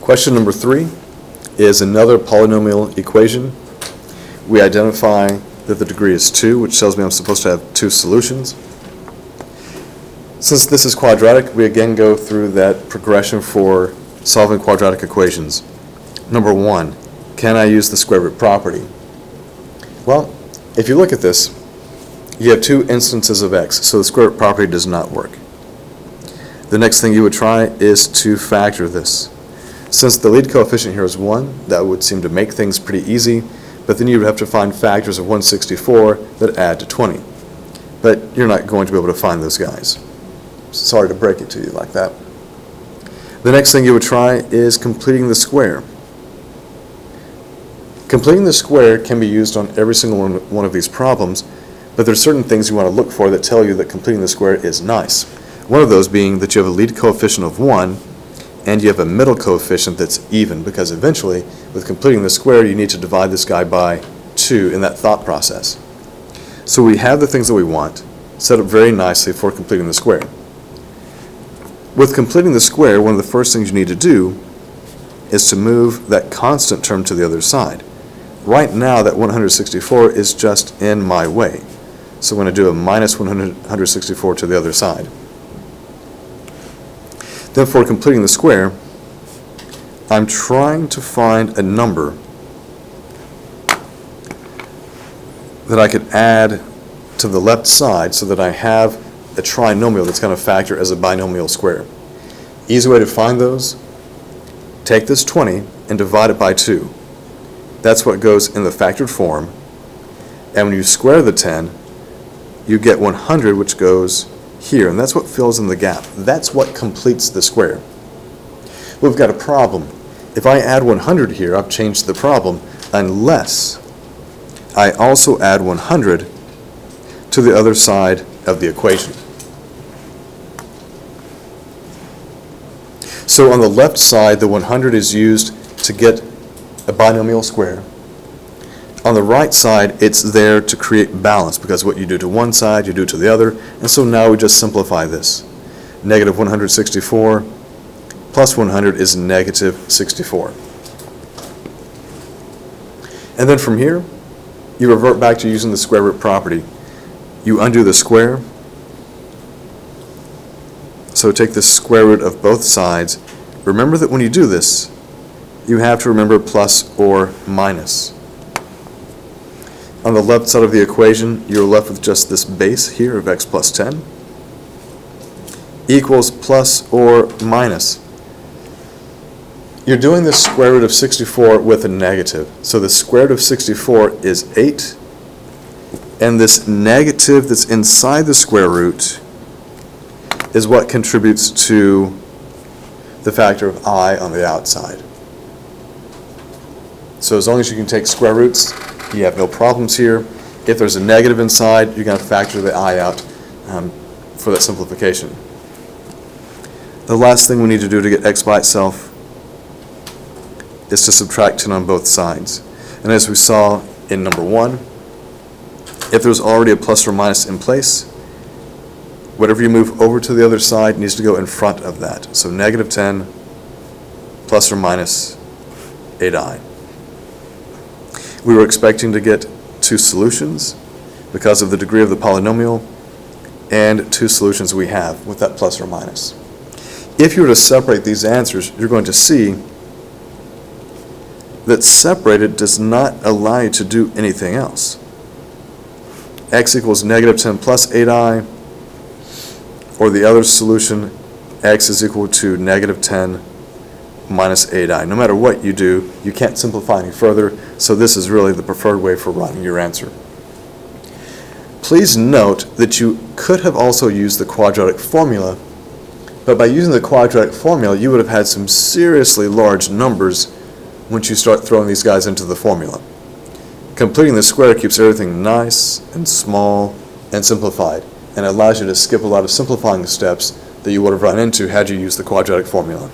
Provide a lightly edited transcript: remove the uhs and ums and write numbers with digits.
Question number 3 is another polynomial equation. We identify that the degree is 2, which tells me I'm supposed to have 2 solutions. Since this is quadratic, we again go through that progression for solving quadratic equations. Number 1, can I use the square root property? Well, if you look at this, you have 2 instances of x, so the square root property does not work. The next thing you would try is to factor this. Since the lead coefficient here is 1, that would seem to make things pretty easy, but then you would have to find factors of 164 that add to 20. But you're not going to be able to find those guys. Sorry to break it to you like that. The next thing you would try is completing the square. Completing the square can be used on every single one of these problems, but there are certain things you want to look for that tell you that completing the square is nice. One of those being that you have a lead coefficient of 1 and you have a middle coefficient that's even, because eventually, with completing the square, you need to divide this guy by 2 in that thought process. So we have the things that we want set up very nicely for completing the square. With completing the square, one of the first things you need to do is to move that constant term to the other side. Right now, that 164 is just in my way. So I'm going to do a minus 164 to the other side. Then for completing the square, I'm trying to find a number that I could add to the left side so that I have a trinomial that's going to factor as a binomial square. Easy way to find those, take this 20 and divide it by 2. That's what goes in the factored form. And when you square the 10, you get 100, which goes here, and that's what fills in the gap. That's what completes the square. We've got a problem. If I add 100 here, I've changed the problem, unless I also add 100 to the other side of the equation. So on the left side, the 100 is used to get a binomial square. On the right side, it's there to create balance, because what you do to one side, you do to the other, and so now we just simplify this. Negative 164 plus 100 is negative 64. And then from here, you revert back to using the square root property. You undo the square, so take the square root of both sides. Remember that when you do this, you have to remember plus or minus. On the left side of the equation, you're left with just this base here of x plus 10 equals plus or minus. You're doing the square root of 64 with a negative. So the square root of 64 is 8, and this negative that's inside the square root is what contributes to the factor of I on the outside. So as long as you can take square roots, you have no problems here. If there's a negative inside, you're going to factor the I out for that simplification. The last thing we need to do to get x by itself is to subtract 10 on both sides. And as we saw in number 1, if there's already a plus or minus in place, whatever you move over to the other side needs to go in front of that. So negative 10 plus or minus 8i. We were expecting to get 2 solutions because of the degree of the polynomial, and 2 solutions we have with that plus or minus. If you were to separate these answers, you're going to see that separated does not allow you to do anything else. X equals negative 10 plus 8i, or the other solution, x is equal to negative 10 minus 8i. No matter what you do, you can't simplify any further, so this is really the preferred way for writing your answer. Please note that you could have also used the quadratic formula, but by using the quadratic formula, you would have had some seriously large numbers once you start throwing these guys into the formula. Completing the square keeps everything nice and small and simplified, and allows you to skip a lot of simplifying steps that you would have run into had you used the quadratic formula.